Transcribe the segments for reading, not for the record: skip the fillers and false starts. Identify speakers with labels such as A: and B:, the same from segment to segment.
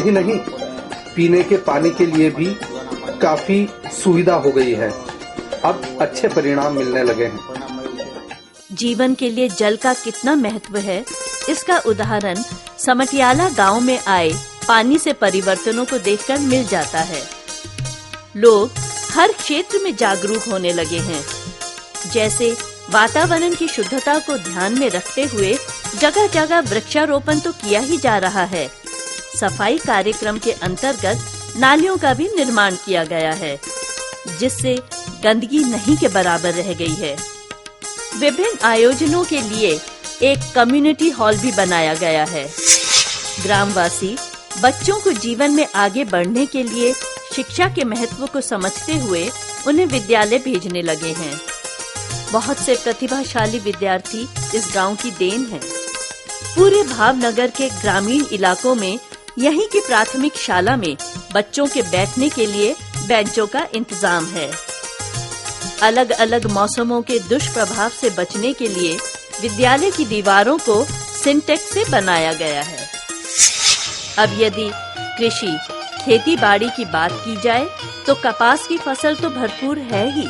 A: यही नहीं, पीने के पानी के लिए भी काफी सुविधा हो गई है। अब अच्छे परिणाम मिलने लगे हैं।
B: जीवन के लिए जल का कितना महत्व है, इसका उदाहरण समटियाला गांव में आए पानी से परिवर्तनों को देखकर मिल जाता है। लोग हर क्षेत्र में जागरूक होने लगे हैं। जैसे वातावरण की शुद्धता को ध्यान में रखते हुए जगह जगह वृक्षारोपण तो किया ही जा रहा है। सफाई कार्यक्रम के अंतर्गत नालियों का भी निर्माण किया गया है, जिससे गंदगी नहीं के बराबर रह गई है। विभिन्न आयोजनों के लिए एक कम्युनिटी हॉल भी बनाया गया है। ग्रामवासी बच्चों को जीवन में आगे बढ़ने के लिए शिक्षा के महत्व को समझते हुए उन्हें विद्यालय भेजने लगे हैं। बहुत से प्रतिभाशाली विद्यार्थी इस गांव की देन है। पूरे भावनगर के ग्रामीण इलाकों में यहीं की प्राथमिक शाला में बच्चों के बैठने के लिए बेंचों का इंतजाम है। अलग अलग मौसमों के दुष्प्रभाव से बचने के लिए विद्यालय की दीवारों को सिंटेक्स से बनाया गया है। अब यदि कृषि खेती बाड़ी की बात की जाए तो कपास की फसल तो भरपूर है ही।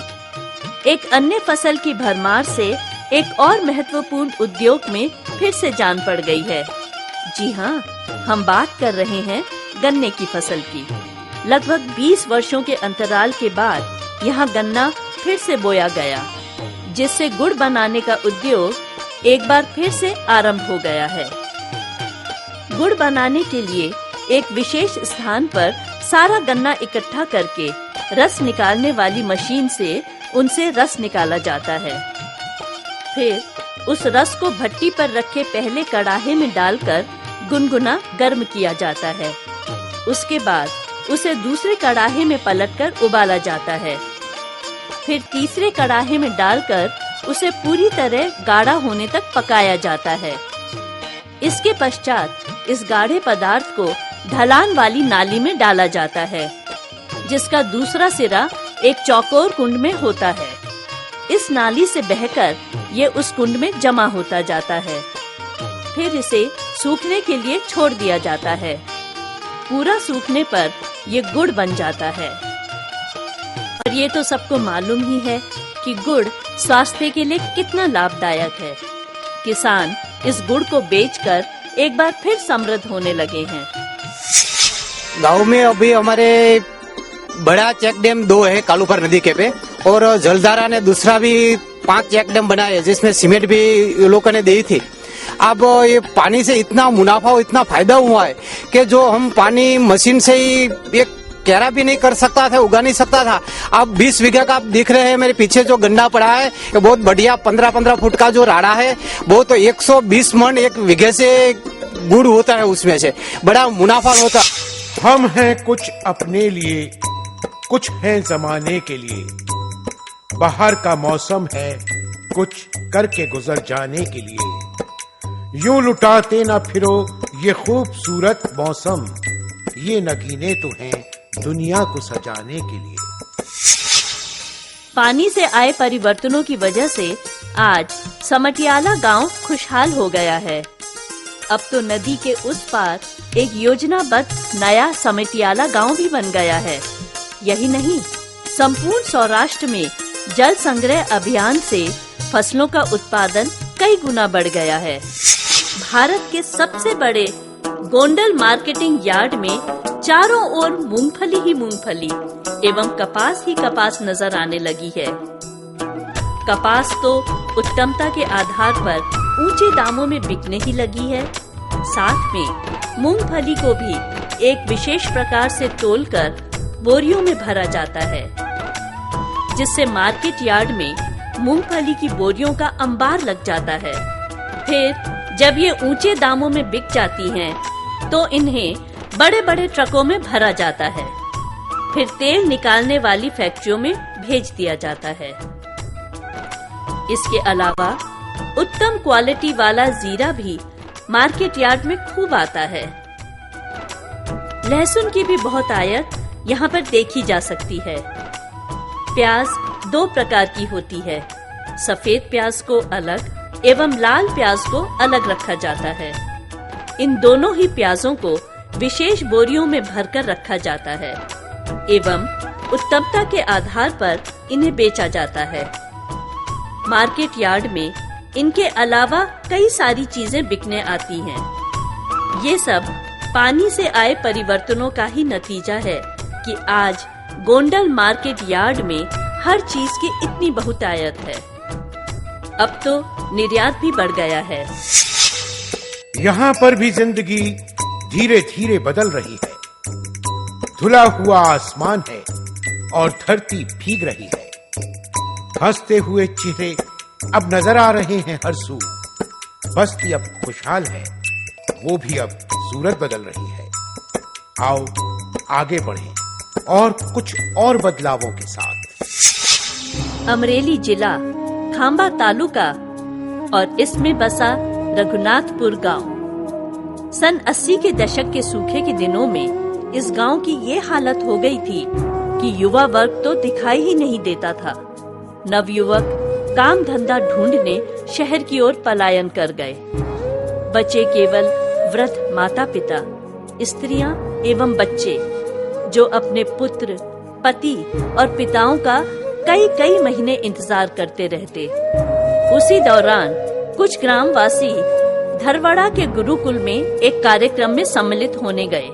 B: एक अन्य फसल की भरमार से एक और महत्वपूर्ण उद्योग में फिर से जान पड़ गई है। जी हाँ, हम बात कर रहे हैं गन्ने की फसल की। लगभग 20 वर्षों के अंतराल के बाद यहाँ गन्ना फिर से बोया गया, जिससे गुड़ बनाने का उद्योग एक बार फिर से आरंभ हो गया है। गुड़ बनाने के लिए एक विशेष स्थान पर सारा गन्ना इकट्ठा करके रस निकालने वाली मशीन से उनसे रस निकाला जाता है। फिर उस रस को भट्टी पर रखे पहले कड़ाहे में डालकर गुनगुना गर्म किया जाता है। उसके बाद उसे दूसरे कड़ाहे में पलटकर उबाला जाता है। फिर तीसरे कड़ाहे में डालकर उसे पूरी तरह गाढ़ा होने तक पकाया जाता है। इसके पश्चात इस गाढ़े पदार्थ को ढलान वाली नाली में डाला जाता है, जिसका दूसरा सिरा एक चौकोर कुंड में होता है। इस नाली से बहकर ये उस कुंड में जमा होता जाता है। फिर इसे सूखने के लिए छोड़ दिया जाता है। पूरा सूखने पर ये गुड़ बन जाता है। और ये तो सबको मालूम ही है कि गुड़ स्वास्थ्य के लिए कितना लाभदायक है। किसान इस गुड़ को बेचकर एक बार फिर समृद्ध होने लगे हैं।
C: गांव में अभी हमारे बड़ा चेक डैम 2 है कालूपर नदी के पे, और जलधारा ने दूसरा भी 5 चेक डैम बनाए, जिसमें सीमेंट भी लोगों ने दी थी। अब ये पानी से इतना मुनाफा और इतना फायदा हुआ है कि जो हम पानी मशीन से ही एक कैरा भी नहीं कर सकता था, उगा नहीं सकता था। अब 20 बीघा का आप देख रहे हैं मेरे पीछे जो गन्ना पड़ा है, ये बहुत बढ़िया 15-15 फुट का जो राड़ा है, वो तो 120 मन एक बीघे से गुड़ होता है, उसमें से बड़ा मुनाफा होता।
D: हम हैं कुछ अपने लिए, कुछ हैं जमाने के लिए। बाहर का मौसम है कुछ करके गुजर जाने के लिए। यूं लुटाते ना फिरो ये खूबसूरत मौसम, ये नगीने तो हैं दुनिया को सजाने के लिए।
B: पानी से आए परिवर्तनों की वजह से आज समटियाला गांव खुशहाल हो गया है। अब तो नदी के उस पार एक योजनाबद्ध नया समटियाला गांव भी बन गया है। यही नहीं, संपूर्ण सौराष्ट्र में जल संग्रह अभियान से फसलों का उत्पादन कई गुना बढ़ गया है। भारत के सबसे बड़े गोंडल मार्केटिंग यार्ड में चारों ओर मूंगफली ही मूंगफली एवं कपास ही कपास नजर आने लगी है। कपास तो उत्तमता के आधार पर ऊंचे दामों में बिकने ही लगी है। साथ में मूंगफली को भी एक विशेष प्रकार से तोलकर बोरियों में भरा जाता है, जिससे मार्केट यार्ड में मूंगफली की बोरियों का अंबार लग जाता है। फिर जब ये ऊंचे दामों में बिक जाती हैं, तो इन्हें बड़े बड़े ट्रकों में भरा जाता है। फिर तेल निकालने वाली फैक्ट्रियों में भेज दिया जाता है। इसके अलावा उत्तम क्वालिटी वाला जीरा भी मार्केट यार्ड में खूब आता है। लहसुन की भी बहुत आयत यहाँ पर देखी जा सकती है। प्याज 2 प्रकार की होती है, सफेद प्याज को अलग एवं लाल प्याज को अलग रखा जाता है। इन दोनों ही प्याजों को विशेष बोरियों में भरकर रखा जाता है एवं उत्तमता के आधार पर इन्हें बेचा जाता है। मार्केट यार्ड में इनके अलावा कई सारी चीजें बिकने आती हैं। ये सब पानी से आए परिवर्तनों का ही नतीजा है कि आज गोंडल मार्केट यार्ड में हर चीज की इतनी बहुतायत है। अब तो निर्यात भी बढ़ गया है।
D: यहाँ पर भी जिंदगी धीरे धीरे बदल रही है। धुला हुआ आसमान है और धरती भीग रही है। हंसते हुए चेहरे अब नजर आ रहे हैं हरसू। बस्ती अब खुशहाल है, वो भी अब सूरत बदल रही है। आओ आगे बढ़ें और कुछ और बदलावों के साथ।
B: अमरेली जिला, खांबा तालुका और इसमें बसा रघुनाथपुर गांव। सन 80 के दशक के सूखे के दिनों में इस गांव की ये हालत हो गई थी कि युवा वर्ग तो दिखाई ही नहीं देता था। नवयुवक काम धंधा ढूंढने शहर की ओर पलायन कर गए। बचे केवल वृद्ध माता पिता, स्त्रियां एवं बच्चे, जो अपने पुत्र, पति और पिताओं का कई कई महीने इंतजार करते रहते। उसी दौरान कुछ ग्रामवासी धरवाड़ा के गुरुकुल में एक कार्यक्रम में सम्मिलित होने गए।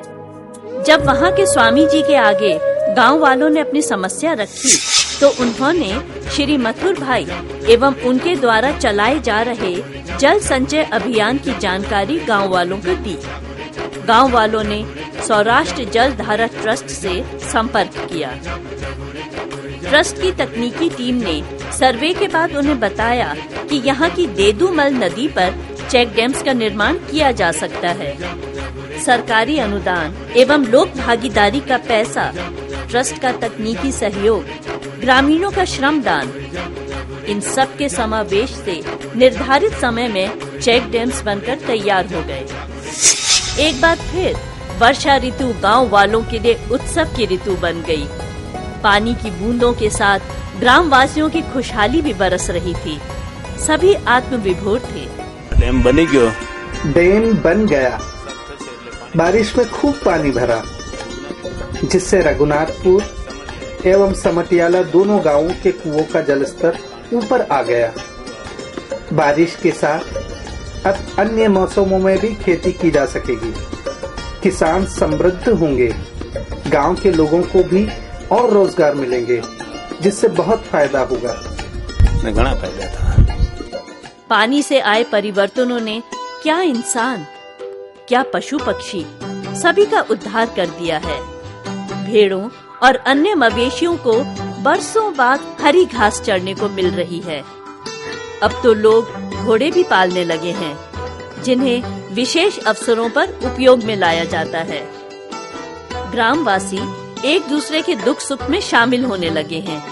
B: जब वहां के स्वामी जी के आगे गांव वालों ने अपनी समस्या रखी तो उन्होंने श्री मथुर भाई एवं उनके द्वारा चलाए जा रहे जल संचय अभियान की जानकारी गांव वालों को दी। गांव वालों ने सौराष्ट्र जल धारा ट्रस्ट से संपर्क किया। ट्रस्ट की तकनीकी टीम ने सर्वे के बाद उन्हें बताया कि यहाँ की देदूमल नदी पर चेक डैम्स का निर्माण किया जा सकता है। सरकारी अनुदान एवं लोक भागीदारी का पैसा, ट्रस्ट का तकनीकी सहयोग, ग्रामीणों का श्रमदान, इन सब के समावेश से निर्धारित समय में चेक डैम्स बनकर तैयार हो गए। एक बार फिर वर्षा ऋतु गांव वालों के लिए उत्सव की ऋतु बन गई। पानी की बूंदों के साथ ग्रामवासियों की खुशहाली भी बरस रही थी। सभी आत्मविभोर थे।
E: डैम बनी क्यों?
A: डैम बन गया। बारिश में खूब पानी भरा, जिससे रघुनाथपुर एवं समटियाला दोनों गांवों के कुओं का जलस्तर ऊपर आ गया। बारिश के साथ अब अन्य मौसमों में भी खेती की जा सकेगी। किसान समृद्ध होंगे, गांव के लोगों को भी और रोजगार मिलेंगे, जिससे बहुत फायदा होगा।
E: घना फायदा था।
B: पानी से आए परिवर्तनों ने क्या इंसान, क्या पशु पक्षी, सभी का उद्धार कर दिया है। भेड़ों और अन्य मवेशियों को बरसों बाद हरी घास चरने को मिल रही है। अब तो लोग घोड़े भी पालने लगे हैं, जिन्हें विशेष अवसरों पर उपयोग में लाया जाता है। ग्रामवासी एक दूसरे के दुख सुख में शामिल होने लगे हैं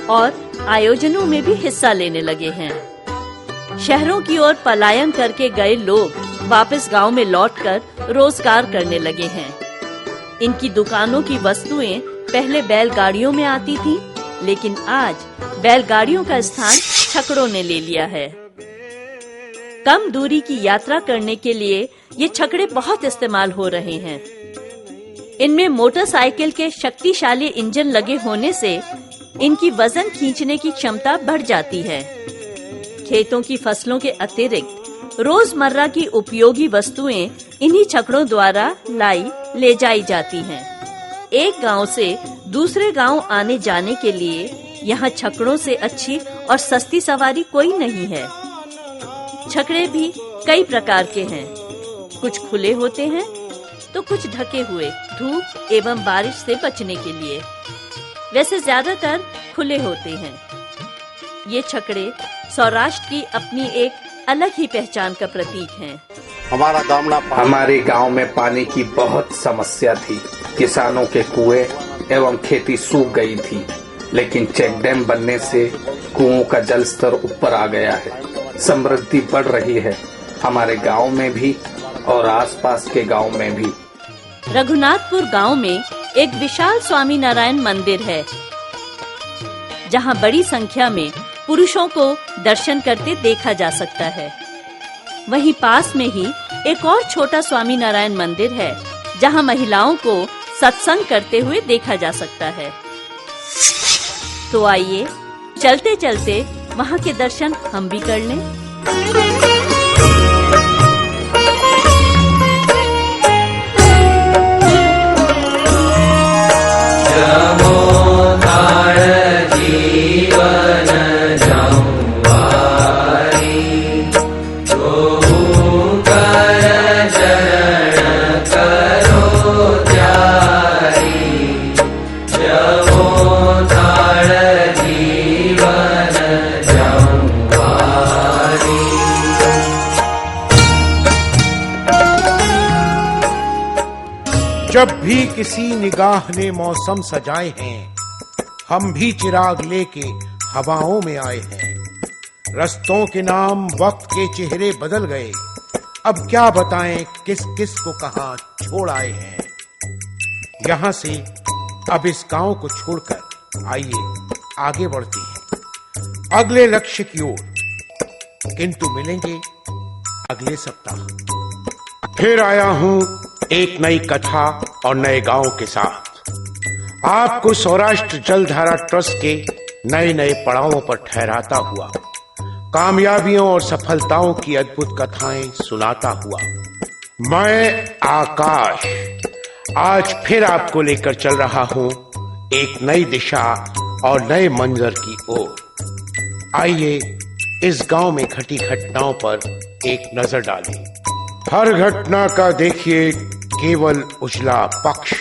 B: और आयोजनों में भी हिस्सा लेने लगे हैं। शहरों की ओर पलायन करके गए लोग वापस गांव में लौटकर रोजगार करने लगे हैं। इनकी दुकानों की वस्तुएं पहले बैलगाड़ियों में आती थी, लेकिन आज बैलगाड़ियों का स्थान छकड़ों ने ले लिया है। कम दूरी की यात्रा करने के लिए ये छकड़े बहुत इस्तेमाल हो रहे हैं। इनमें मोटरसाइकिल के शक्तिशाली इंजन लगे होने से इनकी वजन खींचने की क्षमता बढ़ जाती है। खेतों की फसलों के अतिरिक्त रोजमर्रा की उपयोगी वस्तुएं इन्हीं छकड़ों द्वारा ले जाई जाती हैं। एक गांव से दूसरे गांव आने जाने के लिए यहाँ छकड़ों से अच्छी और सस्ती सवारी कोई नहीं है। छकड़े भी कई प्रकार के हैं। कुछ खुले होते हैं तो कुछ ढके हुए, धूप एवं बारिश से बचने के लिए। वैसे ज्यादातर खुले होते हैं। ये छकड़े सौराष्ट्र की अपनी एक अलग ही पहचान का प्रतीक हैं।
A: हमारे गांव में पानी की बहुत समस्या थी। किसानों के कुएं एवं खेती सूख गई थी, लेकिन चेक डैम बनने से कुओं का जल स्तर ऊपर आ गया है। समृद्धि बढ़ रही है, हमारे गांव में भी और आसपास के गांव में भी।
B: रघुनाथपुर गांव में एक विशाल स्वामी नारायण मंदिर है, जहां बड़ी संख्या में पुरुषों को दर्शन करते देखा जा सकता है। वहीं पास में ही एक और छोटा स्वामी नारायण मंदिर है, जहां महिलाओं को सत्संग करते हुए देखा जा सकता है। तो आइए चलते चलते वहां के दर्शन हम भी कर लें।
D: जब भी किसी निगाह ने मौसम सजाए हैं, हम भी चिराग लेके हवाओं में आए हैं। रस्तों के नाम वक्त के चेहरे बदल गए, अब क्या बताएं किस किस को कहां छोड़ आए हैं। यहां से अब इस गांव को छोड़कर आइए आगे बढ़ते हैं अगले लक्ष्य की ओर, किंतु मिलेंगे अगले सप्ताह। फिर आया हूं एक नई कथा और नए गांव के साथ, आपको सौराष्ट्र जलधारा ट्रस्ट के नए नए पड़ावों पर ठहराता हुआ, कामयाबियों और सफलताओं की अद्भुत कथाएं सुनाता हुआ। मैं आकाश आज फिर आपको लेकर चल रहा हूं एक नई दिशा और नए मंजर की ओर। आइए इस गांव में घटी घटनाओं पर एक नजर डालें। हर घटना का देखिए केवल उजला पक्ष,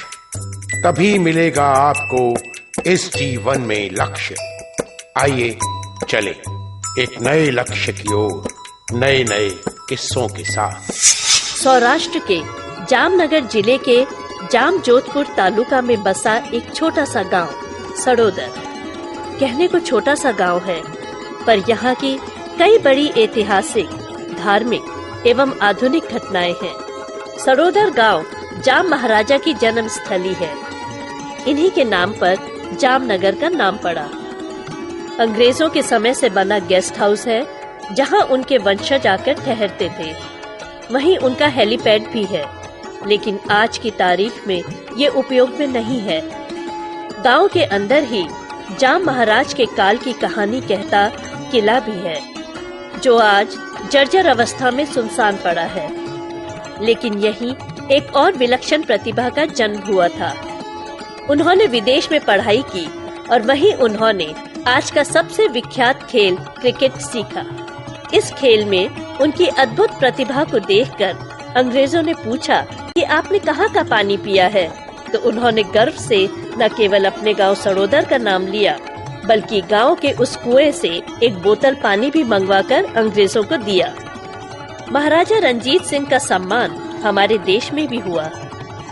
D: तभी मिलेगा आपको इस जीवन में लक्ष्य। आइए चले एक नए लक्ष्य की ओर, नए नए किस्सों के साथ।
B: सौराष्ट्र के जामनगर जिले के जामजोधपुर तालुका में बसा एक छोटा सा गांव सड़ोदर। कहने को छोटा सा गांव है, पर यहाँ की कई बड़ी ऐतिहासिक, धार्मिक एवं आधुनिक घटनाएं हैं। सड़ोदर गांव जाम महाराजा की जन्म स्थली है। इन्हीं के नाम पर जामनगर का नाम पड़ा। अंग्रेजों के समय से बना गेस्ट हाउस है, जहां उनके वंशज आकर ठहरते थे। वहीं उनका हेलीपैड भी है, लेकिन आज की तारीख में ये उपयोग में नहीं है। गांव के अंदर ही जाम महाराज के काल की कहानी कहता किला भी है, जो आज जर्जर अवस्था में सुनसान पड़ा है। लेकिन यही एक और विलक्षण प्रतिभा का जन्म हुआ था। उन्होंने विदेश में पढ़ाई की और वहीं उन्होंने आज का सबसे विख्यात खेल क्रिकेट सीखा। इस खेल में उनकी अद्भुत प्रतिभा को देखकर अंग्रेजों ने पूछा कि आपने कहाँ का पानी पिया है, तो उन्होंने गर्व से न केवल अपने गांव सड़ोदर का नाम लिया, बल्कि गांव के उस कुएं से एक बोतल पानी भी मंगवाकर अंग्रेजों को दिया। महाराजा रंजीत सिंह का सम्मान हमारे देश में भी हुआ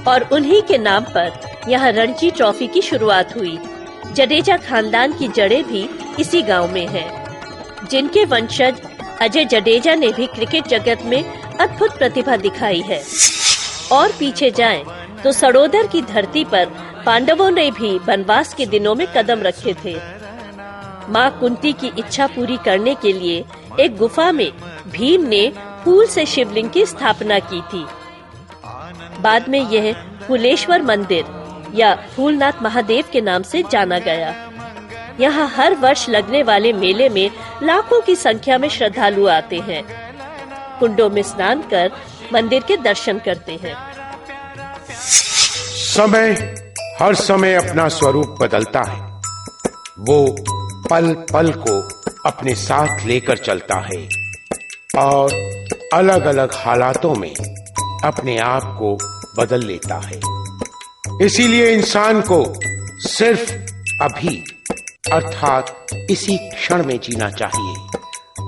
B: और उन्हीं के नाम पर यहाँ रणजी ट्रॉफी की शुरुआत हुई। जडेजा खानदान की जड़ें भी इसी गांव में हैं, जिनके वंशज अजय जडेजा ने भी क्रिकेट जगत में अद्भुत प्रतिभा दिखाई है। और पीछे जाएं तो सड़ोदर की धरती पर पांडवों ने भी वनवास के दिनों में कदम रखे थे। माँ कुंती की इच्छा पूरी करने के लिए एक गुफा में भीम ने फूल से शिवलिंग की स्थापना की थी। बाद में यह फूलेश्वर मंदिर या फूलनाथ महादेव के नाम से जाना गया। यहाँ हर वर्ष लगने वाले मेले में लाखों की संख्या में श्रद्धालु आते हैं, कुंडों में स्नान कर मंदिर के दर्शन करते हैं।
D: समय हर समय अपना स्वरूप बदलता है, वो पल पल को अपने साथ लेकर चलता है और अलग अलग हालातों में अपने आप को बदल लेता है। इसीलिए इंसान को सिर्फ अभी अर्थात इसी क्षण में जीना चाहिए,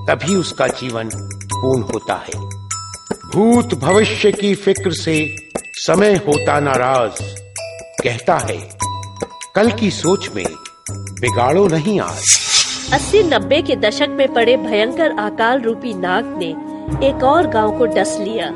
D: तभी उसका जीवन पूर्ण होता है। भूत भविष्य की फिक्र से समय होता नाराज, कहता है कल की सोच में बिगाड़ो नहीं आज।
B: 80-90 के दशक में पड़े भयंकर अकाल रूपी नाग ने एक और गांव को डस लिया।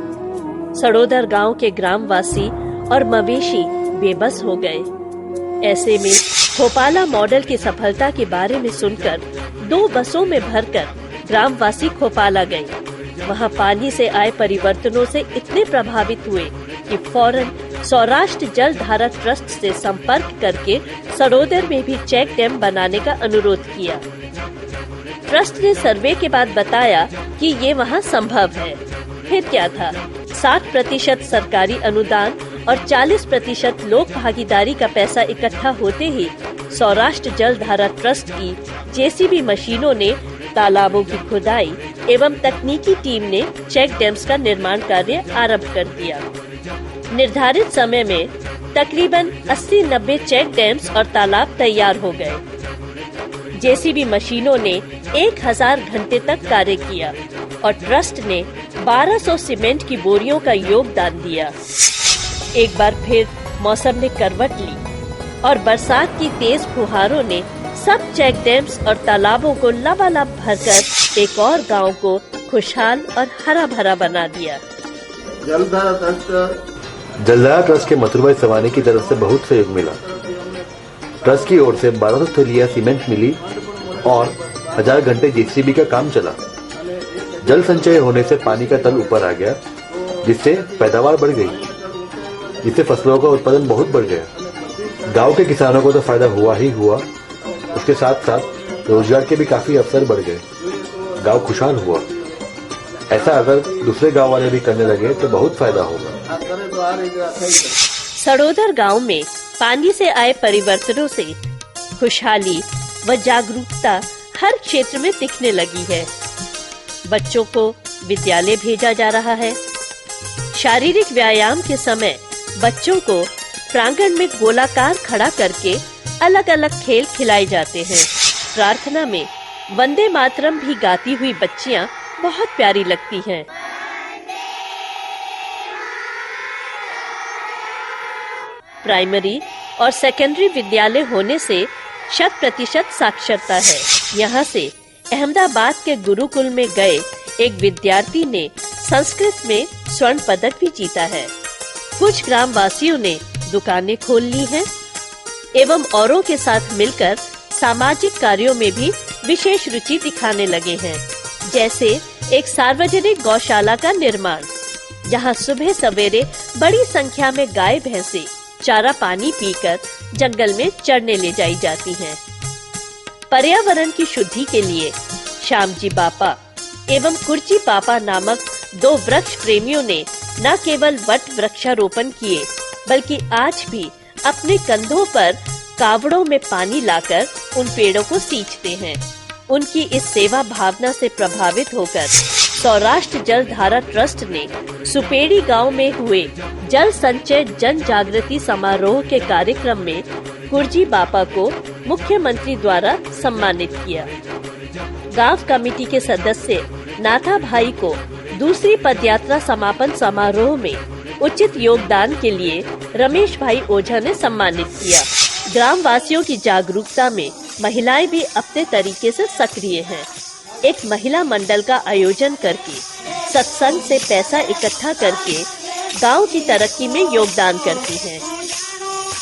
B: सड़ोदर गांव के ग्रामवासी और मवेशी बेबस हो गए। ऐसे में खोपाला मॉडल की सफलता के बारे में सुनकर 2 बसों में भरकर ग्रामवासी खोपाला गए। वहां पानी से आए परिवर्तनों से इतने प्रभावित हुए कि फौरन सौराष्ट्र जल धारा ट्रस्ट से संपर्क करके सड़ोदर में भी चेक डैम बनाने का अनुरोध किया। ट्रस्ट ने सर्वे के बाद बताया कि ये वहाँ संभव है। फिर क्या था, 60% सरकारी अनुदान और 40% लोक भागीदारी का पैसा इकट्ठा होते ही सौराष्ट्र जल धारा ट्रस्ट की जेसीबी मशीनों ने तालाबों की खुदाई एवं तकनीकी टीम ने चेक डैम्स का निर्माण कार्य आरंभ कर दिया। निर्धारित समय में तकरीबन 80-90 चेक डैम्स और तालाब तैयार हो गए। जेसीबी मशीनों ने 1000 घंटे तक कार्य किया और ट्रस्ट ने 1200 सीमेंट की बोरियों का योगदान दिया। एक बार फिर मौसम ने करवट ली और बरसात की तेज फुहारों ने सब चेक डैम्स और तालाबों को लबालब भरकर एक और गांव को खुशहाल और हरा भरा बना दिया।
F: जलधारा ट्रस्ट के मथुरभाई सवानी की तरफ से बहुत सहयोग मिला। ट्रस्ट की ओर से 1200 थैलियां सीमेंट मिली और 1000 घंटे जेसीबी का काम चला। जल संचय होने से पानी का तल ऊपर आ गया, जिससे पैदावार बढ़ गई, जिससे फसलों का उत्पादन बहुत बढ़ गया। गांव के किसानों को तो फायदा हुआ ही हुआ, उसके साथ साथ रोजगार के भी काफी अवसर बढ़ गए। गांव खुशहाल हुआ। ऐसा अगर दूसरे गांव वाले भी करने लगे तो बहुत फायदा होगा।
B: सड़ोदर गांव में पानी से आए परिवर्तनों से खुशहाली व जागरूकता हर क्षेत्र में दिखने लगी है। बच्चों को विद्यालय भेजा जा रहा है। शारीरिक व्यायाम के समय बच्चों को प्रांगण में गोलाकार खड़ा करके अलग अलग खेल खिलाए जाते हैं। प्रार्थना में वंदे मातरम भी गाती हुई बच्चियां बहुत प्यारी लगती हैं। प्राइमरी और सेकेंडरी विद्यालय होने से 100% साक्षरता है। यहाँ से अहमदाबाद के गुरुकुल में गए एक विद्यार्थी ने संस्कृत में स्वर्ण पदक भी जीता है। कुछ ग्राम वासियों ने दुकानें खोल ली हैं एवं औरों के साथ मिलकर सामाजिक कार्यों में भी विशेष रुचि दिखाने लगे हैं। जैसे एक सार्वजनिक गौशाला का निर्माण, जहां सुबह सवेरे बड़ी संख्या में गाय भैंसे चारा पानी पीकर जंगल में चरने ले जाई जाती हैं। पर्यावरण की शुद्धि के लिए श्यामजी बापा एवं कुर्ची पापा नामक 2 वृक्ष प्रेमियों ने न केवल वट वृक्षारोपण किए, बल्कि आज भी अपने कंधों पर कावड़ों में पानी लाकर उन पेड़ों को सींचते हैं। उनकी इस सेवा भावना से प्रभावित होकर सौराष्ट्र जल धारा ट्रस्ट ने सुपेड़ी गांव में हुए जल संचय जन जागृति समारोह के कार्यक्रम में कुर्जी बापा को मुख्यमंत्री द्वारा सम्मानित किया। गांव कमेटी के सदस्य नाथा भाई को दूसरी पदयात्रा समापन समारोह में उचित योगदान के लिए रमेश भाई ओझा ने सम्मानित किया। ग्राम वासियों की जागरूकता में महिलाएं भी अपने तरीके से सक्रिय हैं। एक महिला मंडल का आयोजन करके सत्संग से पैसा इकट्ठा करके गांव की तरक्की में योगदान करती हैं।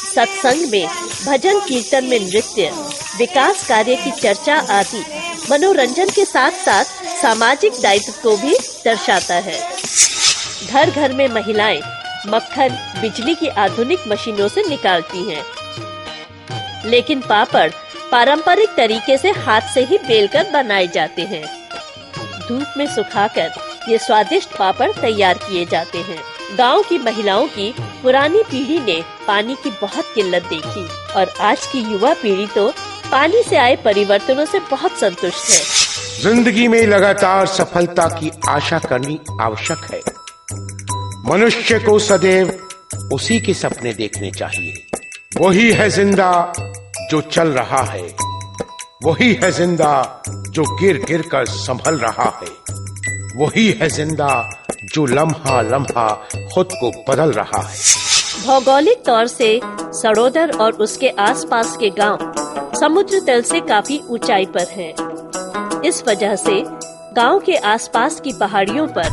B: सत्संग में भजन कीर्तन में नृत्य, विकास कार्य की चर्चा आदि मनोरंजन के साथ साथ सामाजिक दायित्व को भी दर्शाता है। घर घर में महिलाएं मक्खन बिजली की आधुनिक मशीनों से निकालती हैं, लेकिन पापड़ पारंपरिक तरीके से हाथ से ही बेलकर बनाए जाते हैं। धूप में सुखाकर ये स्वादिष्ट पापड़ तैयार किए जाते हैं। गांव की महिलाओं की पुरानी पीढ़ी ने पानी की बहुत किल्लत देखी और आज की युवा पीढ़ी तो पानी से आए परिवर्तनों से बहुत संतुष्ट है।
D: जिंदगी में लगातार सफलता की आशा करनी आवश्यक है। मनुष्य को सदैव उसी के सपने देखने चाहिए। वही है जिंदा जो चल रहा है, वही है जिंदा जो गिर गिर कर संभल रहा है, वही है जिंदा जो लम्हा लम्हा खुद को बदल रहा है।
B: भौगोलिक तौर से सड़ोदर और उसके आसपास के गांव समुद्र तल से काफी ऊंचाई पर हैं। इस वजह से गांव के आसपास की पहाड़ियों पर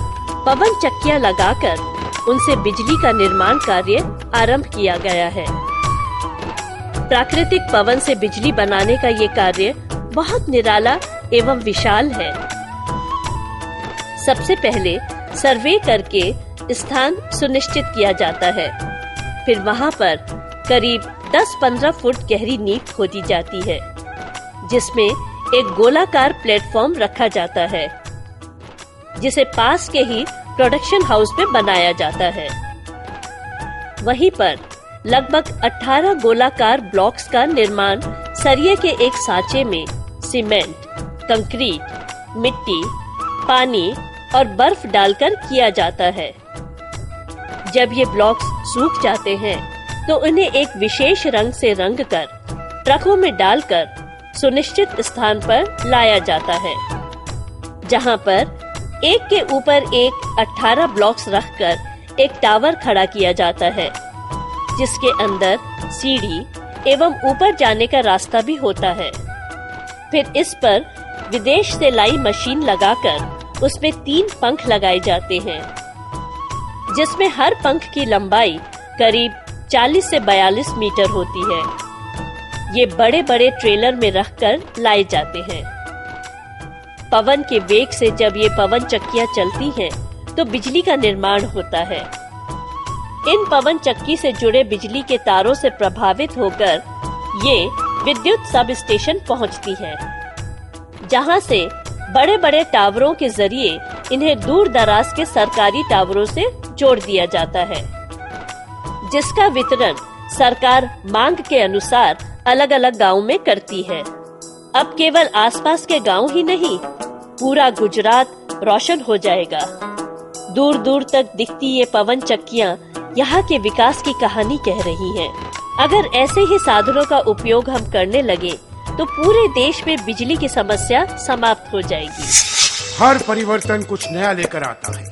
B: पवन चक्कियां लगाकर उनसे बिजली का निर्माण कार्य आरंभ किया गया है। प्राकृतिक पवन से बिजली बनाने का ये कार्य बहुत निराला एवं विशाल है। सबसे पहले सर्वे करके स्थान सुनिश्चित किया जाता है, फिर वहाँ पर करीब 10-15 फुट गहरी नींव खोदी जाती है, जिसमें एक गोलाकार प्लेटफॉर्म रखा जाता है, जिसे पास के ही प्रोडक्शन हाउस में बनाया जाता है। वहीं पर लगभग 18 गोलाकार ब्लॉक्स का निर्माण सरिये के एक सांचे में सीमेंट, कंक्रीट, मिट्टी, पानी और बर्फ डालकर किया जाता है। जब ये ब्लॉक्स सूख जाते हैं तो उन्हें एक विशेष रंग से रंग कर ट्रकों में डालकर सुनिश्चित स्थान पर लाया जाता है, जहां पर एक के ऊपर एक 18 ब्लॉक्स रखकर एक टावर खड़ा किया जाता है, जिसके अंदर सीढ़ी एवं ऊपर जाने का रास्ता भी होता है। फिर इस पर विदेश से लाई मशीन लगाकर उसमें 3 पंख लगाए जाते हैं, जिसमें हर पंख की लंबाई करीब 40 से 42 मीटर होती है। ये बड़े बड़े ट्रेलर में रखकर लाए जाते हैं। पवन के वेग से जब ये पवन चक्कियां चलती हैं, तो बिजली का निर्माण होता है। इन पवन चक्की से जुड़े बिजली के तारों से प्रभावित होकर ये विद्युत सब स्टेशन पहुंचती है, जहां से बड़े बड़े टावरों के जरिए इन्हें दूर दराज के सरकारी टावरों से जोड़ दिया जाता है, जिसका वितरण सरकार मांग के अनुसार अलग अलग गांव में करती है। अब केवल आसपास के गांव ही नहीं, पूरा गुजरात रोशन हो जाएगा। दूर दूर तक दिखती ये पवन चक्कियां यहाँ के विकास की कहानी कह रही हैं। अगर ऐसे ही साधनों का उपयोग हम करने लगे तो पूरे देश में बिजली की समस्या समाप्त हो जाएगी।
D: हर परिवर्तन कुछ नया लेकर आता है।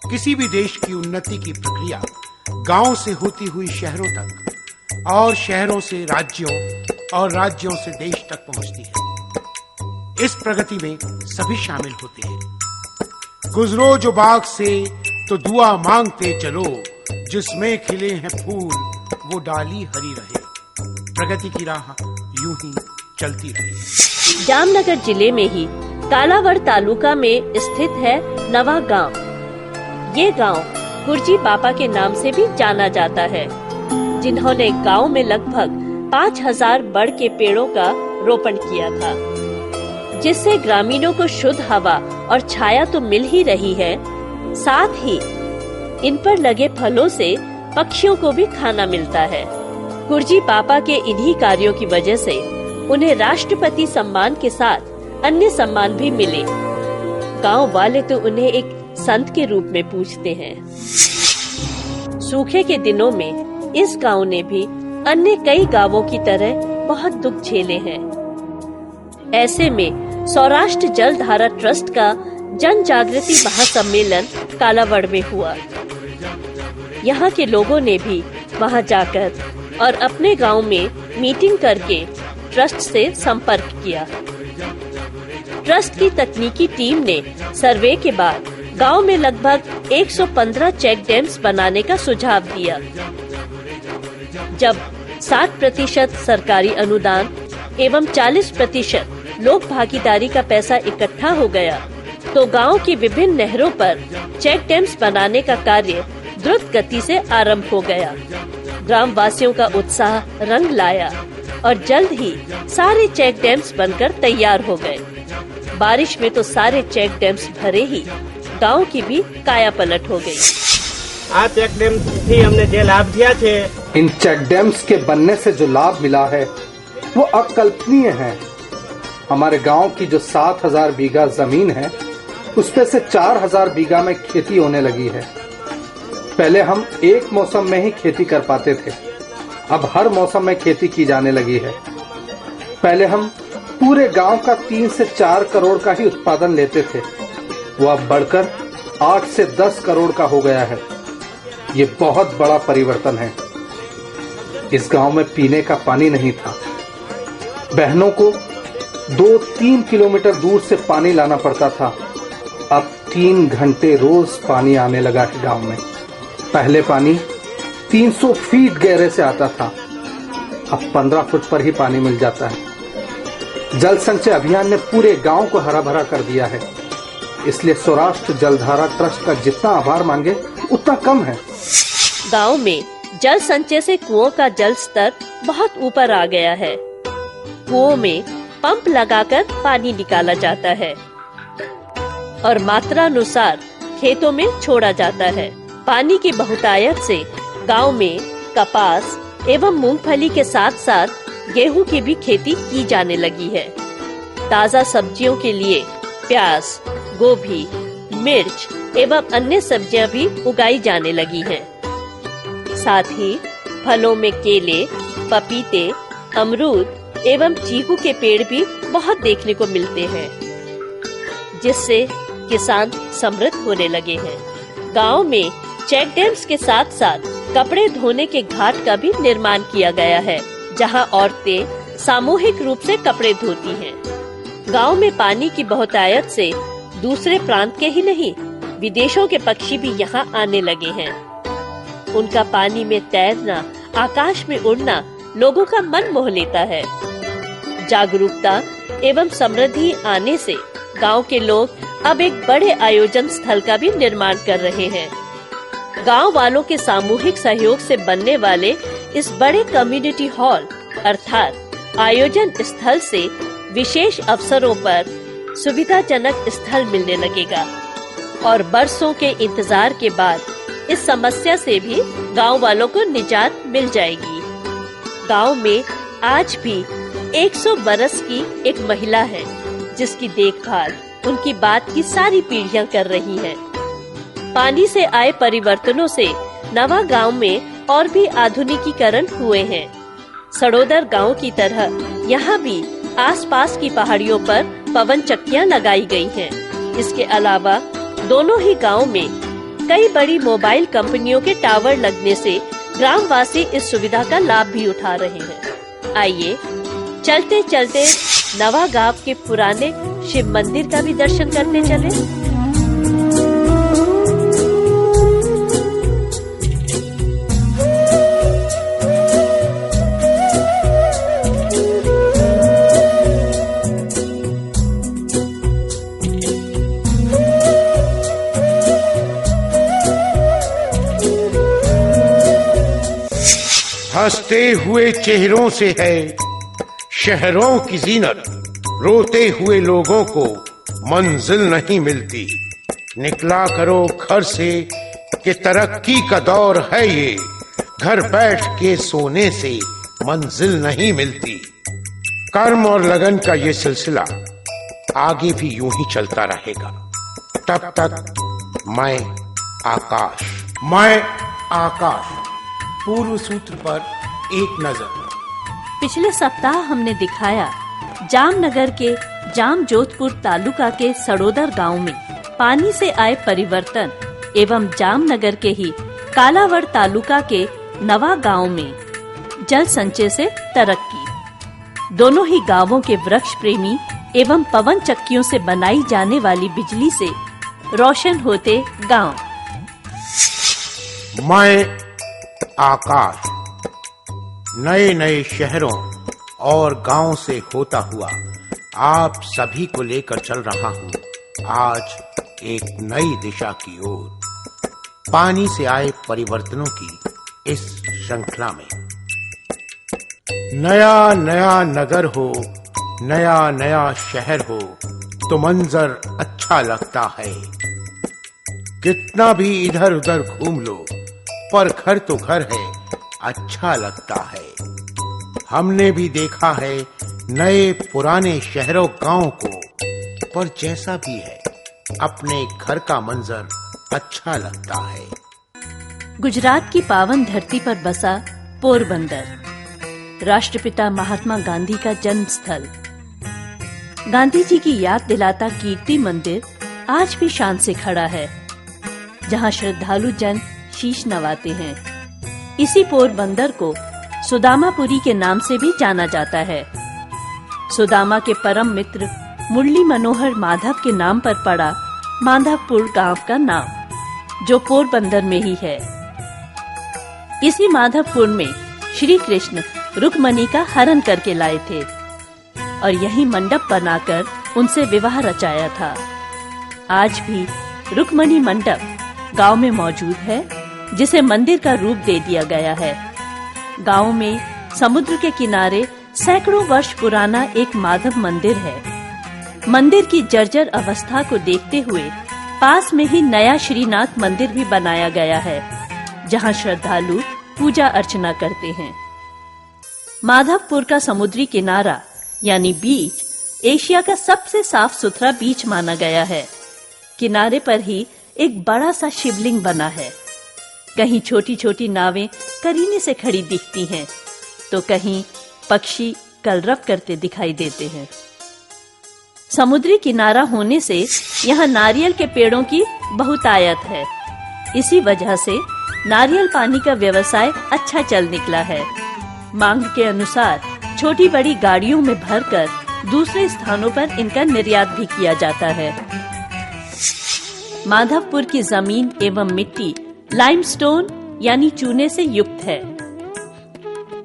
D: किसी भी देश की उन्नति की प्रक्रिया गांव से होती हुई शहरों तक और शहरों से राज्यों और राज्यों से देश तक पहुंचती है। इस प्रगति में सभी शामिल होते हैं। गुजरो जो बाग से तो दुआ मांगते चलो, जिसमें खिले हैं फूल वो डाली हरी रहे। प्रगति की राह यूं ही चलती रहे।
B: जामनगर जिले में ही कालावड़ तालुका में स्थित है नवा गांव। ये गांव कुर्जी बापा के नाम से भी जाना जाता है, जिन्होंने गांव में लगभग 5000 बड़ के पेड़ों का रोपण किया था, जिससे ग्रामीणों को शुद्ध हवा और छाया तो मिल ही रही है, साथ ही इन पर लगे फलों से पक्षियों को भी खाना मिलता है। कुर्जी बापा के इन्हीं कार्यों की वजह से उन्हें राष्ट्रपति सम्मान के साथ अन्य सम्मान भी मिले। गांव वाले तो उन्हें एक संत के रूप में पूजते हैं। सूखे के दिनों में इस गांव ने भी अन्य कई गांवों की तरह बहुत दुख झेले हैं। ऐसे में सौराष्ट्र जल धारा ट्रस्ट का जन जागृति महासम्मेलन कालावड़ में हुआ। यहाँ के लोगों ने भी वहाँ जाकर और अपने गांव में मीटिंग करके ट्रस्ट से संपर्क किया। ट्रस्ट की तकनीकी टीम ने सर्वे के बाद गांव में लगभग 115 चेक डैम्स बनाने का सुझाव दिया। जब 60% सरकारी अनुदान एवं 40% लोक भागीदारी का पैसा इकट्ठा हो गया, तो गांव की विभिन्न नहरों पर चेक डैम्स बनाने का कार्य द्रुत गति से आरंभ हो गया। ग्राम वासियों का उत्साह रंग लाया और जल्द ही सारे चेक डैम्स बनकर तैयार हो गए। बारिश में तो सारे चेक डैम्स भरे ही गांव की भी काया पलट हो गई।
G: आ चेक डैम थी हमने जो लाभ दिया थे,
A: इन चेक डैम्स के बनने से जो लाभ मिला है वो अकल्पनीय है। हमारे गांव की जो 7000 बीघा जमीन है, उसपे से 4000 बीघा में खेती होने लगी है। पहले हम एक मौसम में ही खेती कर पाते थे, अब हर मौसम में खेती की जाने लगी है। पहले हम पूरे गांव का 3 से 4 करोड़ का ही उत्पादन लेते थे, वो अब बढ़कर 8 से 10 करोड़ का हो गया है। ये बहुत बड़ा परिवर्तन है। इस गांव में पीने का पानी नहीं था। बहनों को 2-3 किलोमीटर दूर से पानी लाना पड़ता था। अब 3 घंटे रोज पानी आने लगा है गांव में। पहले पानी 300 फीट गहरे से आता था, अब 15 फुट पर ही पानी मिल जाता है। जल संचय अभियान ने पूरे गांव को हरा भरा कर दिया है, इसलिए सौराष्ट्र जलधारा ट्रस्ट का जितना आभार मांगे उतना कम है।
B: गांव में जल संचय से कुओं का जल स्तर बहुत ऊपर आ गया है। कुओं में पंप लगाकर पानी निकाला जाता है और मात्रानुसार खेतों में छोड़ा जाता है। पानी की बहुतायत से गांव में कपास एवं मूंगफली के साथ साथ गेहूं की भी खेती की जाने लगी है। ताजा सब्जियों के लिए प्याज, गोभी, मिर्च एवं अन्य सब्जियां भी उगाई जाने लगी हैं। साथ ही फलों में केले, पपीते, अमरूद एवं चीकू के पेड़ भी बहुत देखने को मिलते हैं, जिससे किसान समृद्ध होने लगे हैं। गांव में चेक डैम्स के साथ साथ कपड़े धोने के घाट का भी निर्माण किया गया है, जहां औरतें सामूहिक रूप से कपड़े धोती हैं। गांव में पानी की बहुतायत से दूसरे प्रांत के ही नहीं, विदेशों के पक्षी भी यहां आने लगे हैं। उनका पानी में तैरना, आकाश में उड़ना लोगों का मन मोह लेता है। जागरूकता एवं समृद्धि आने से गांव के लोग अब एक बड़े आयोजन स्थल का भी निर्माण कर रहे हैं। गांव वालों के सामूहिक सहयोग से बनने वाले इस बड़े कम्युनिटी हॉल अर्थात आयोजन स्थल से विशेष अवसरों पर सुविधाजनक स्थल मिलने लगेगा और बरसों के इंतजार के बाद इस समस्या से भी गांव वालों को निजात मिल जाएगी। गांव में आज भी 100 बरस की एक महिला है, जिसकी देखभाल उनकी बात की सारी पीढ़ियां कर रही हैं। पानी से आए परिवर्तनों से नवा गांव में और भी आधुनिकीकरण हुए हैं। सड़ोदर गांव की तरह यहाँ भी आसपास की पहाड़ियों पर पवन चक्कियां लगाई गई हैं। इसके अलावा दोनों ही गांव में कई बड़ी मोबाइल कंपनियों के टावर लगने से ग्रामवासी इस सुविधा का लाभ भी उठा रहे हैं। आइए चलते चलते नवा गांव के पुराने शिव मंदिर का भी दर्शन करने चले।
D: हंसते हुए चेहरों से है शहरों की जीनत, रोते हुए लोगों को मंजिल नहीं मिलती। निकला करो घर से कि तरक्की का दौर है ये, घर बैठ के सोने से मंजिल नहीं मिलती। कर्म और लगन का ये सिलसिला आगे भी यूं ही चलता रहेगा। तब तक मैं आकाश पूर्व सूत्र पर एक नजर।
B: पिछले सप्ताह हमने दिखाया जामनगर के जाम जोधपुर तालुका के सड़ोदर गांव में पानी से आए परिवर्तन एवं जामनगर के ही कालावड़ तालुका के नवा गांव में जल संचय से तरक्की। दोनों ही गांवों के वृक्ष प्रेमी एवं पवन चक्कियों से बनाई जाने वाली बिजली से रोशन होते गांव।
D: मैं आकाश नए नए शहरों और गांव से होता हुआ आप सभी को लेकर चल रहा हूं आज एक नई दिशा की ओर, पानी से आए परिवर्तनों की इस श्रृंखला में। नया नया नगर हो, नया नया शहर हो तो मंजर अच्छा लगता है। कितना भी इधर उधर घूम लो पर घर तो घर है, अच्छा लगता है। हमने भी देखा है नए पुराने शहरों गांव को, पर जैसा भी है अपने घर का मंजर अच्छा लगता है।
B: गुजरात की पावन धरती पर बसा पोरबंदर, राष्ट्रपिता महात्मा गांधी का जन्म स्थल। गांधी जी की याद दिलाता कीर्ति मंदिर आज भी शान से खड़ा है, जहां श्रद्धालु जन शीश नवाते हैं। इसी पोरबंदर को सुदामापुरी के नाम से भी जाना जाता है। सुदामा के परम मित्र मुरली मनोहर माधव के नाम पर पड़ा माधवपुर गांव का नाम, जो पोरबंदर में ही है। इसी माधवपुर में श्री कृष्ण रुक्मणी का हरण करके लाए थे और यही मंडप बनाकर उनसे विवाह रचाया था। आज भी रुक्मणी मंडप गांव में मौजूद है, जिसे मंदिर का रूप दे दिया गया है। गांव में समुद्र के किनारे सैकड़ों वर्ष पुराना एक माधव मंदिर है। मंदिर की जर्जर अवस्था को देखते हुए पास में ही नया श्रीनाथ मंदिर भी बनाया गया है, जहां श्रद्धालु पूजा अर्चना करते हैं। माधवपुर का समुद्री किनारा यानी बीच एशिया का सबसे साफ सुथरा बीच माना गया है। किनारे पर ही एक बड़ा सा शिवलिंग बना है। कहीं छोटी छोटी नावें करीने से खड़ी दिखती हैं, तो कहीं पक्षी कलरव करते दिखाई देते हैं। समुद्री किनारा होने से यहाँ नारियल के पेड़ों की बहुतायत है। इसी वजह से नारियल पानी का व्यवसाय अच्छा चल निकला है। मांग के अनुसार छोटी बड़ी गाड़ियों में भरकर दूसरे स्थानों पर इनका निर्यात भी किया जाता है। माधवपुर की जमीन एवं मिट्टी लाइमस्टोन यानी चूने से युक्त है।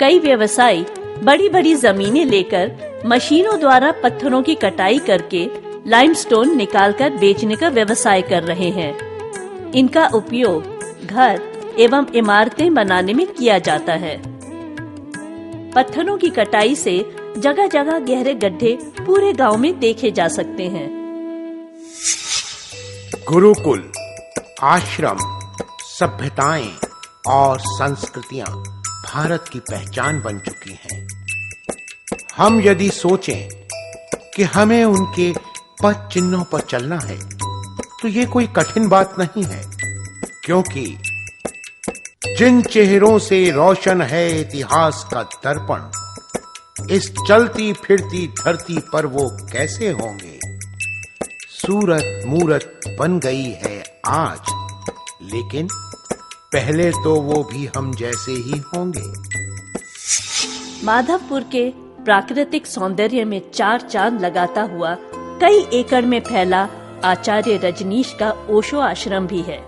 B: कई व्यवसायी बड़ी बड़ी जमीनें लेकर मशीनों द्वारा पत्थरों की कटाई करके लाइमस्टोन निकालकर बेचने का व्यवसाय कर रहे हैं। इनका उपयोग घर एवं इमारतें बनाने में किया जाता है। पत्थरों की कटाई से जगह जगह गहरे गड्ढे पूरे गांव में देखे जा सकते हैं।
D: गुरुकुल, आश्रम, सभ्यताएं और संस्कृतियां भारत की पहचान बन चुकी हैं। हम यदि सोचें कि हमें उनके पद चिन्हों पर चलना है, तो ये कोई कठिन बात नहीं है, क्योंकि जिन चेहरों से रोशन है इतिहास का दर्पण, इस चलती फिरती धरती पर वो कैसे होंगे। सूरत मूरत बन गई है आज, लेकिन पहले तो वो भी हम जैसे ही होंगे।
B: माधवपुर के प्राकृतिक सौंदर्य में चार चांद लगाता हुआ कई एकड़ में फैला आचार्य रजनीश का ओशो आश्रम भी है,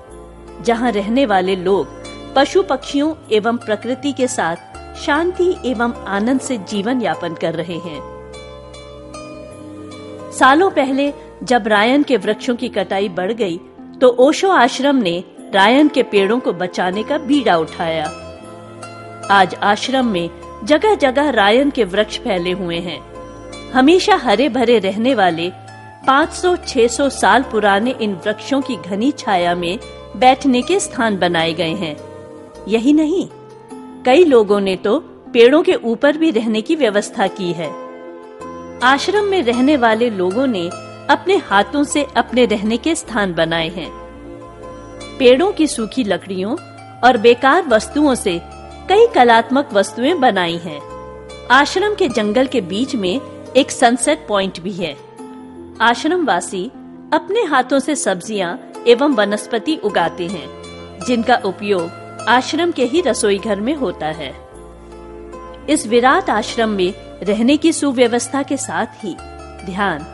B: जहां रहने वाले लोग पशु पक्षियों एवं प्रकृति के साथ शांति एवं आनंद से जीवन यापन कर रहे हैं। सालों पहले जब रायन के वृक्षों की कटाई बढ़ गई, तो ओशो आश्रम ने रायन के पेड़ों को बचाने का बीड़ा उठाया। आज आश्रम में जगह जगह रायन के वृक्ष फैले हुए हैं। हमेशा हरे भरे रहने वाले 500-600 साल पुराने इन वृक्षों की घनी छाया में बैठने के स्थान बनाए गए हैं। यही नहीं, कई लोगों ने तो पेड़ों के ऊपर भी रहने की व्यवस्था की है। आश्रम में रहने वाले लोगों ने अपने हाथों से अपने रहने के स्थान बनाए हैं। पेड़ों की सूखी लकड़ियों और बेकार वस्तुओं से कई कलात्मक वस्तुएं बनाई हैं। आश्रम के जंगल के बीच में एक सनसेट पॉइंट भी है। आश्रम वासी अपने हाथों से सब्जियां एवं वनस्पति उगाते हैं, जिनका उपयोग आश्रम के ही रसोई घर में होता है। इस विराट आश्रम में रहने की सुव्यवस्था के साथ ही ध्यान,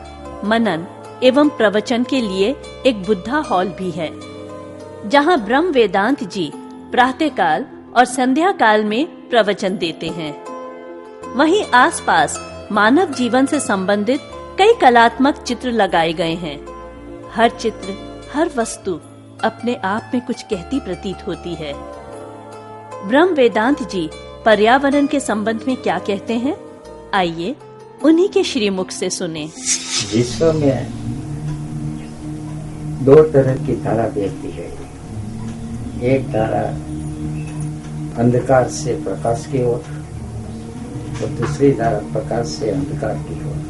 B: मनन एवं प्रवचन के लिए एक बुद्धा हॉल भी है, जहां ब्रह्म वेदांत जी प्रातःकाल और संध्या काल में प्रवचन देते हैं। वहीं आसपास मानव जीवन से संबंधित कई कलात्मक चित्र लगाए गए हैं। हर चित्र, हर वस्तु अपने आप में कुछ कहती प्रतीत होती है। ब्रह्म वेदांत जी पर्यावरण के संबंध में क्या कहते हैं, आइए उन्हीं के श्रीमुख से सुने।
H: विश्व में दो तरह की धारा बहती है। एक धारा अंधकार से प्रकाश की ओर और दूसरी धारा प्रकाश से अंधकार की ओर।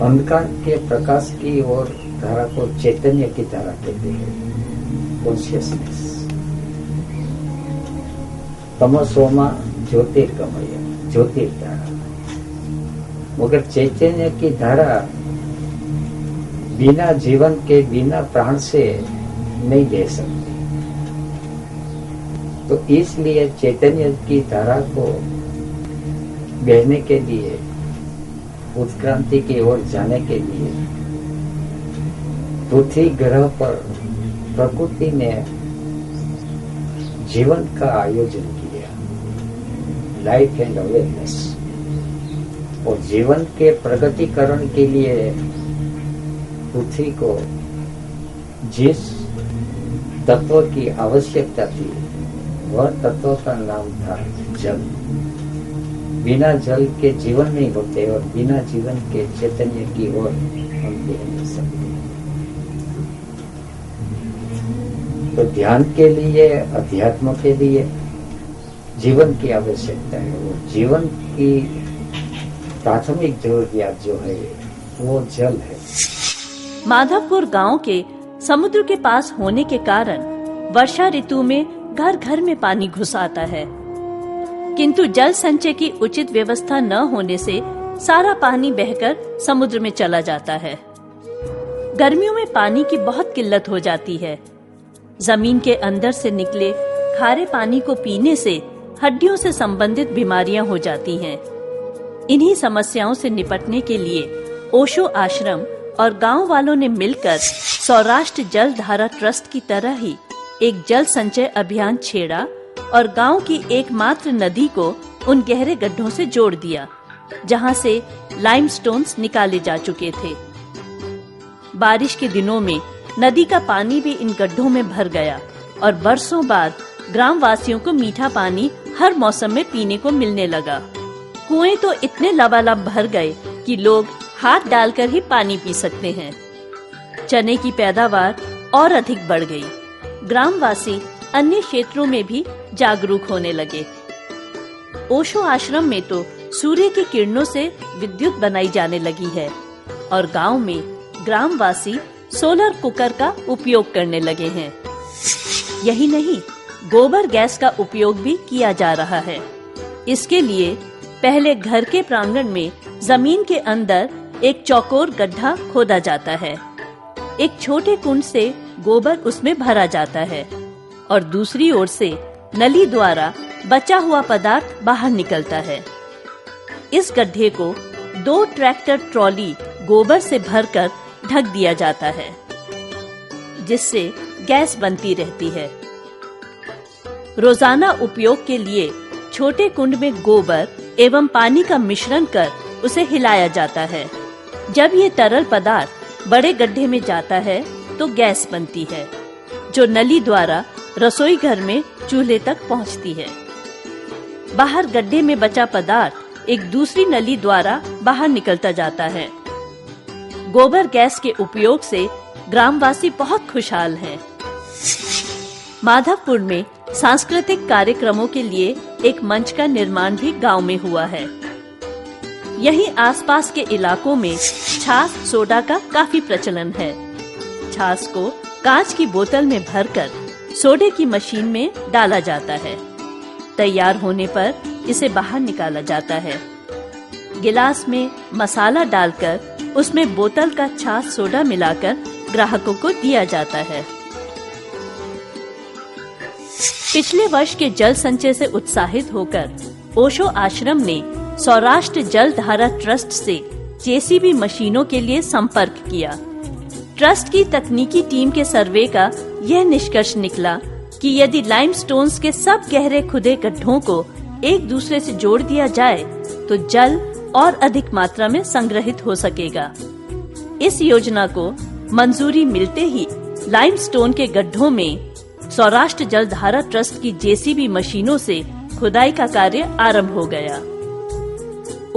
H: अंधकार के प्रकाश की ओर धारा को चैतन्य की धारा कहते हैं, कॉन्शियसनेस। तमसोमा ज्योतिर्गमय, ज्योतिर्धारा। मगर चैतन्य की धारा बिना जीवन के, बिना प्राण से नहीं दे सकती। तो इसलिए चैतन्य की धारा को बहने के लिए, उत्क्रांति की ओर जाने के लिए पृथ्वी ग्रह पर प्रकृति ने जीवन का आयोजन किया, लाइफ एंड अवेयरनेस। और जीवन के प्रगतिकरण के लिए पृथ्वी को जिस तत्व की आवश्यकता थी, वह तत्व का नाम था जल। बिना जल के जीवन नहीं होते और बिना जीवन के चैतन्य की ओर हम देख नहीं सकते। तो ध्यान के लिए, अध्यात्म के लिए जीवन की आवश्यकता है। वो जीवन की प्राथमिक जरूरियात जो है वो जल है।
B: माधवपुर गांव के समुद्र के पास होने के कारण वर्षा ऋतु में घर घर में पानी घुस आता है, किंतु जल संचय की उचित व्यवस्था न होने से सारा पानी बहकर समुद्र में चला जाता है। गर्मियों में पानी की बहुत किल्लत हो जाती है। जमीन के अंदर से निकले खारे पानी को पीने से हड्डियों से संबंधित बीमारियां हो जाती हैं। इन्हीं समस्याओं से निपटने के लिए ओशो आश्रम और गांव वालों ने मिलकर सौराष्ट्र जल धारा ट्रस्ट की तरह ही एक जल संचय अभियान छेड़ा और गांव की एकमात्र नदी को उन गहरे गड्ढों से जोड़ दिया जहां से लाइमस्टोन्स निकाले जा चुके थे। बारिश के दिनों में नदी का पानी भी इन गड्ढों में भर गया और बरसों बाद ग्राम वासियों को मीठा पानी हर मौसम में पीने को मिलने लगा। कुएं तो इतने लबालब भर गए कि लोग हाथ डालकर ही पानी पी सकते हैं। चने की पैदावार और अधिक बढ़ गई। ग्रामवासी अन्य क्षेत्रों में भी जागरूक होने लगे। ओशो आश्रम में तो सूर्य की किरणों से विद्युत बनाई जाने लगी है और गांव में ग्रामवासी सोलर कुकर का उपयोग करने लगे हैं। यही नहीं, गोबर गैस का उपयोग भी किया जा रहा है। इसके लिए पहले घर के प्रांगण में जमीन के अंदर एक चौकोर गड्ढा खोदा जाता है। एक छोटे कुंड से गोबर उसमें भरा जाता है और दूसरी ओर से नली द्वारा बचा हुआ पदार्थ बाहर निकलता है। इस गड्ढे को 2 ट्रैक्टर ट्रॉली गोबर से भरकर ढक दिया जाता है, जिससे गैस बनती रहती है। रोजाना उपयोग के लिए छोटे कुंड में गोबर एवं पानी का मिश्रण कर उसे हिलाया जाता है। जब ये तरल पदार्थ बड़े गड्ढे में जाता है तो गैस बनती है, जो नली द्वारा रसोई घर में चूल्हे तक पहुंचती है। बाहर गड्ढे में बचा पदार्थ एक दूसरी नली द्वारा बाहर निकलता जाता है। गोबर गैस के उपयोग से ग्रामवासी बहुत खुशहाल हैं। माधवपुर में सांस्कृतिक कार्यक्रमों के लिए एक मंच का निर्माण भी गांव में हुआ है। यहीं आसपास के इलाकों में छाछ सोडा का काफी प्रचलन है। छाछ को कांच की बोतल में भरकर सोडे की मशीन में डाला जाता है। तैयार होने पर इसे बाहर निकाला जाता है। गिलास में मसाला डालकर उसमें बोतल का छाछ सोडा मिलाकर ग्राहकों को दिया जाता है। पिछले वर्ष के जल संचय से उत्साहित होकर ओशो आश्रम ने सौराष्ट्र जल धारा ट्रस्ट से जेसीबी मशीनों के लिए संपर्क किया। ट्रस्ट की तकनीकी टीम के सर्वे का यह निष्कर्ष निकला कि यदि लाइमस्टोन्स के सब गहरे खुदे गड्ढों को एक दूसरे से जोड़ दिया जाए तो जल और अधिक मात्रा में संग्रहित हो सकेगा। इस योजना को मंजूरी मिलते ही लाइमस्टोन के गड्ढों में सौराष्ट्र जल धारा ट्रस्ट की जेसीबी मशीनों से खुदाई का कार्य आरंभ हो गया।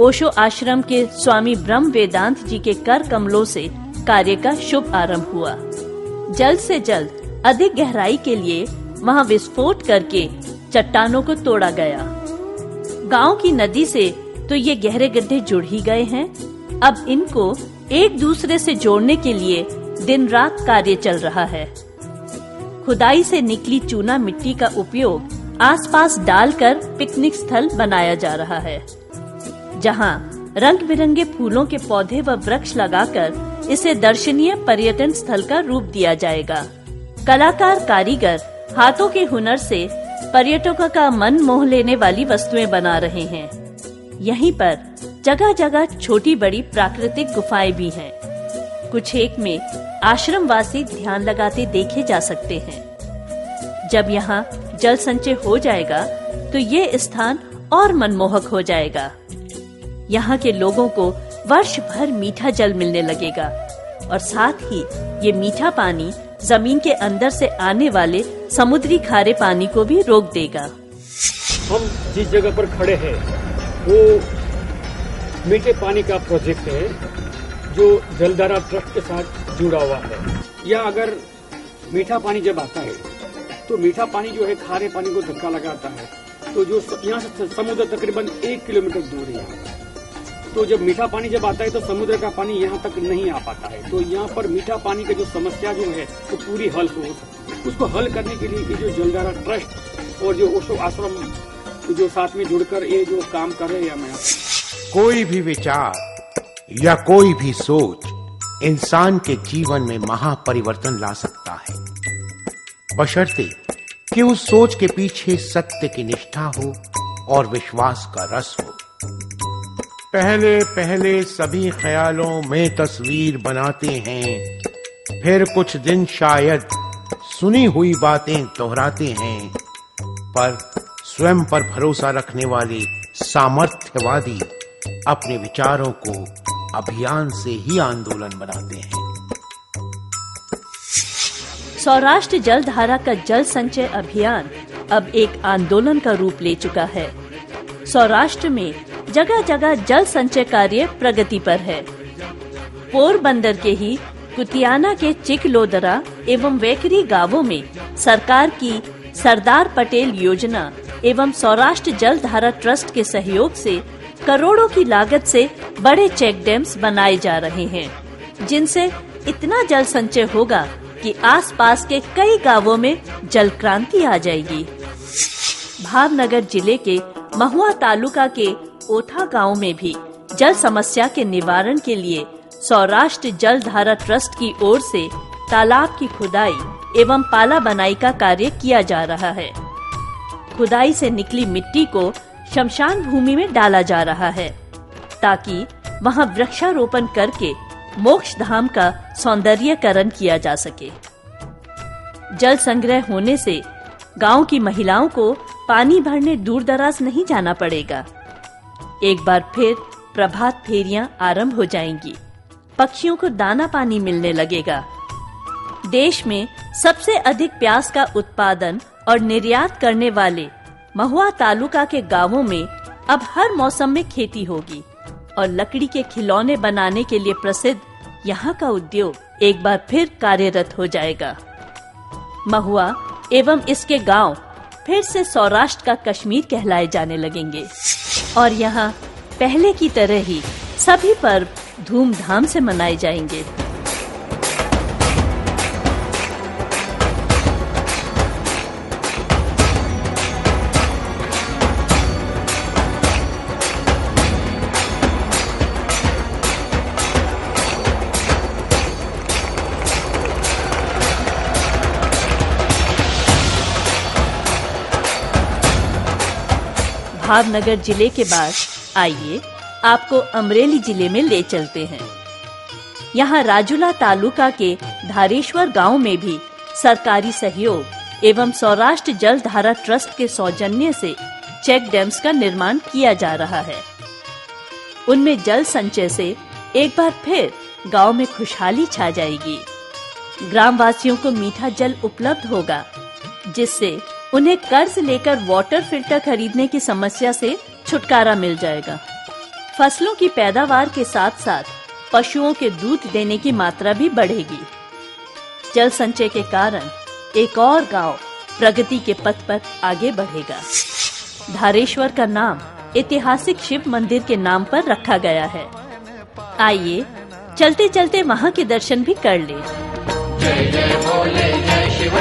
B: ओशो आश्रम के स्वामी ब्रह्म वेदांत जी के कर कमलों से कार्य का शुभ आरंभ हुआ। जल्द से जल्द अधिक गहराई के लिए वहां विस्फोट करके चट्टानों को तोड़ा गया। गांव की नदी से तो ये गहरे गड्ढे जुड़ ही गए हैं। अब इनको एक दूसरे से जोड़ने के लिए दिन रात कार्य चल रहा है। खुदाई से निकली चूना मिट्टी का उपयोग आसपास डालकर पिकनिक स्थल बनाया जा रहा है, जहां रंग बिरंगे फूलों के पौधे व वृक्ष लगाकर इसे दर्शनीय पर्यटन स्थल का रूप दिया जाएगा। कलाकार कारीगर हाथों के हुनर से पर्यटकों का मन मोह लेने वाली वस्तुएं बना रहे हैं। यहीं पर जगह जगह छोटी बड़ी प्राकृतिक गुफाएं भी हैं। कुछ एक में आश्रमवासी ध्यान लगाते देखे जा सकते हैं। जब यहाँ जल संचय हो जाएगा तो ये स्थान और मनमोहक हो जाएगा। यहाँ के लोगों को वर्ष भर मीठा जल मिलने लगेगा और साथ ही ये मीठा पानी जमीन के अंदर से आने वाले समुद्री खारे पानी को भी रोक देगा।
I: हम जिस जगह पर खड़े हैं वो मीठे पानी का प्रोजेक्ट है जो जलधारा ट्रस्ट के साथ जुड़ा हुआ है। या अगर मीठा पानी जब आता है तो मीठा पानी जो है खारे पानी को धक्का लगाता है, तो जो यहाँ से समुद्र तकरीबन 1 किलोमीटर दूर है यहाँ, तो जब मीठा पानी जब आता है तो समुद्र का पानी यहाँ तक नहीं आ पाता है। तो यहाँ पर मीठा पानी की जो समस्या जो है वो पूरी हल हो सकती है। उसको हल करने के लिए जो जलधारा ट्रस्ट और जो ओशो आश्रम जो साथ में जुड़कर ये जो काम कर रहे हैं हमें,
D: कोई भी विचार या कोई भी सोच इंसान के जीवन में महापरिवर्तन ला सकता है, बशर्ते कि उस सोच के पीछे सत्य की निष्ठा हो और विश्वास का रस हो। पहले पहले सभी ख्यालों में तस्वीर बनाते हैं, फिर कुछ दिन शायद सुनी हुई बातें दोहराते हैं, पर स्वयं पर भरोसा रखने वाले सामर्थ्यवादी अपने विचारों को अभियान से ही आंदोलन बनाते हैं।
B: सौराष्ट्र जलधारा का जल संचय अभियान अब एक आंदोलन का रूप ले चुका है। सौराष्ट्र में जगह जगह जल संचय कार्य प्रगति पर है। पोरबंदर के ही कुतियाना के चिकलोदरा एवं वेकरी गांवों में सरकार की सरदार पटेल योजना एवं सौराष्ट्र जलधारा ट्रस्ट के सहयोग से करोड़ों की लागत से बड़े चेक डैम्स बनाए जा रहे हैं, जिनसे इतना जल संचय होगा कि आसपास के कई गांवों में जल क्रांति आ जाएगी। भावनगर जिले के महुआ तालुका के ओठा गांव में भी जल समस्या के निवारण के लिए सौराष्ट्र जलधारा ट्रस्ट की ओर से तालाब की खुदाई एवं पाला बनाई का कार्य किया जा रहा है। खुदाई से निकली मिट्टी को शमशान भूमि में डाला जा रहा है, ताकि वहां वृक्षारोपण करके मोक्ष धाम का सौंदर्यीकरण किया जा सके। जल संग्रह होने से गांव की महिलाओं को पानी भरने दूर दराज नहीं जाना पड़ेगा। एक बार फिर प्रभात फेरियां आरंभ हो जाएंगी, पक्षियों को दाना पानी मिलने लगेगा। देश में सबसे अधिक प्याज का उत्पादन और निर्यात करने वाले महुआ तालुका के गांवों में अब हर मौसम में खेती होगी और लकड़ी के खिलौने बनाने के लिए प्रसिद्ध यहाँ का उद्योग एक बार फिर कार्यरत हो जाएगा। महुआ एवं इसके गांव फिर से सौराष्ट्र का कश्मीर कहलाए जाने लगेंगे और यहाँ पहले की तरह ही सभी पर्व धूमधाम से मनाए जाएंगे। भावनगर जिले के बाद आइए आपको अमरेली जिले में ले चलते हैं। यहाँ राजुला तालुका के धारेश्वर गांव में भी सरकारी सहयोग एवं सौराष्ट्र जलधारा ट्रस्ट के सौजन्य से चेक डैम्स का निर्माण किया जा रहा है। उनमें जल संचय से एक बार फिर गांव में खुशहाली छा जाएगी। ग्रामवासियों को मीठा जल उपलब्ध होगा, जिससे उन्हें कर्ज लेकर वाटर फिल्टर खरीदने की समस्या से छुटकारा मिल जाएगा। फसलों की पैदावार के साथ साथ पशुओं के दूध देने की मात्रा भी बढ़ेगी। जल संचय के कारण एक और गांव प्रगति के पथ पर आगे बढ़ेगा। धारेश्वर का नाम ऐतिहासिक शिव मंदिर के नाम पर रखा गया है। आइए चलते चलते वहां के दर्शन भी कर ले। जय जय भोले जय शिव